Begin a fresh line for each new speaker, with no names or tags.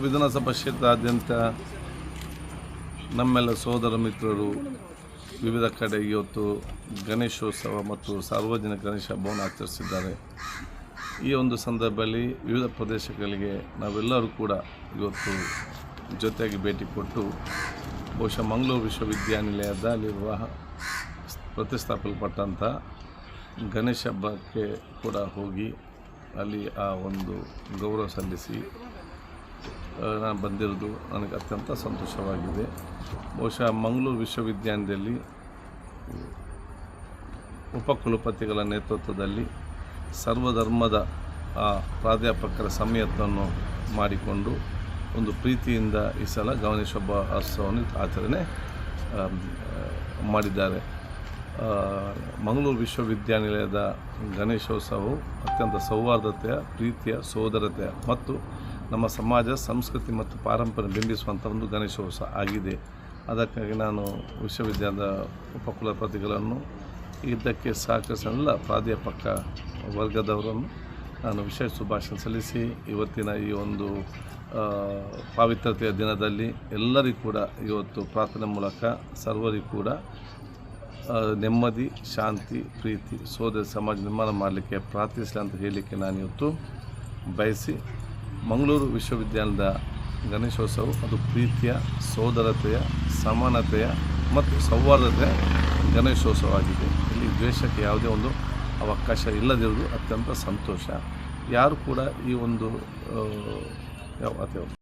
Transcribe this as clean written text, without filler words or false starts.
ವಿಧಾನಸಭಾ ಕ್ಷೇತ್ರಾದ್ಯಂತ ನಮ್ಮೆಲ್ಲ ಸೋದರ ಮಿತ್ರರು ವಿವಿಧ ಕಡೆ ಇವತ್ತು ಗಣೇಶೋತ್ಸವ ಮತ್ತು ಸಾರ್ವಜನಿಕ ಗಣೇಶ ಹಬ್ಬವನ್ನು ಆಚರಿಸಿದ್ದಾರೆ. ಈ ಒಂದು ಸಂದರ್ಭದಲ್ಲಿ ವಿವಿಧ ಪ್ರದೇಶಗಳಿಗೆ ನಾವೆಲ್ಲರೂ ಕೂಡ ಇವತ್ತು ಜೊತೆಯಾಗಿ ಭೇಟಿ ಕೊಟ್ಟು ಬಹುಶಃ ಮಂಗಳೂರು ವಿಶ್ವವಿದ್ಯಾನಿಲಯದಲ್ಲಿರುವ ಪ್ರತಿಷ್ಠಾಪಿಸಲ್ಪಟ್ಟಂಥ ಗಣೇಶ ಹಬ್ಬಕ್ಕೆ ಕೂಡ ಹೋಗಿ ಅಲ್ಲಿ ಆ ಒಂದು ಗೌರವ ಸಲ್ಲಿಸಿ ನಾನು ಬಂದಿರೋದು ನನಗೆ ಅತ್ಯಂತ ಸಂತೋಷವಾಗಿದೆ. ಬಹುಶಃ ಮಂಗಳೂರು ವಿಶ್ವವಿದ್ಯಾಲಯದಲ್ಲಿ ಉಪಕುಲಪತಿಗಳ ನೇತೃತ್ವದಲ್ಲಿ ಸರ್ವಧರ್ಮದ ಪ್ರಾಧ್ಯಾಪಕರ ಸಂಯತ್ನವನ್ನು ಮಾಡಿಕೊಂಡು ಒಂದು ಪ್ರೀತಿಯಿಂದ ಈ ಸಲ ಗಣೇಶೋತ್ಸವವನ್ನು ಆಚರಣೆ ಮಾಡಿದ್ದಾರೆ. ಮಂಗಳೂರು ವಿಶ್ವವಿದ್ಯಾನಿಲಯದ ಗಣೇಶೋತ್ಸವವು ಅತ್ಯಂತ ಸೌಹಾರ್ದತೆಯ, ಪ್ರೀತಿಯ, ಸೋದರತೆಯ ಮತ್ತು ನಮ್ಮ ಸಮಾಜ, ಸಂಸ್ಕೃತಿ ಮತ್ತು ಪಾರಂಪರ್ಯ ಬಿಂಬಿಸುವಂಥ ಒಂದು ಗಣೇಶೋತ್ಸವ ಆಗಿದೆ. ಅದಕ್ಕಾಗಿ ನಾನು ವಿಶ್ವವಿದ್ಯಾಲಯದ ಉಪಕುಲಪತಿಗಳನ್ನು ಇದಕ್ಕೆ ಸಹಕರಿಸಲ್ಲ ಪ್ರಾಧ್ಯಾಪಕ ವರ್ಗದವರನ್ನು ನಾನು ವಿಶೇಷ ಶುಭಾಶಯ ಸಲ್ಲಿಸಿ ಇವತ್ತಿನ ಈ ಒಂದು ಪಾವಿತ್ರತೆಯ ದಿನದಲ್ಲಿ ಎಲ್ಲರಿಗೂ ಕೂಡ ಇವತ್ತು ಪ್ರಾರ್ಥನೆ ಮೂಲಕ ಸರ್ವರಿಗೂ ಕೂಡ ನೆಮ್ಮದಿ, ಶಾಂತಿ, ಪ್ರೀತಿ, ಸೋದರ ಸಮಾಜ ನಿರ್ಮಾಣ ಮಾಡಲಿಕ್ಕೆ ಪ್ರಾರ್ಥಿಸಲಿ ಅಂತ ಹೇಳಲಿಕ್ಕೆ ನಾನು ಇವತ್ತು ಬಯಸಿ, ಮಂಗಳೂರು ವಿಶ್ವವಿದ್ಯಾಲಯದ ಗಣೇಶೋತ್ಸವ ಅದು ಪ್ರೀತಿಯ, ಸೋದರತೆಯ, ಸಮಾನತೆಯ ಮತ್ತು ಸೌಹಾರ್ದತೆಯ ಗಣೇಶೋತ್ಸವ ಆಗಿದೆ. ಇಲ್ಲಿ ದ್ವೇಷಕ್ಕೆ ಯಾವುದೇ ಒಂದು ಅವಕಾಶ ಇಲ್ಲದಿರುವುದು ಅತ್ಯಂತ ಸಂತೋಷ. ಯಾರು ಕೂಡ ಈ ಒಂದು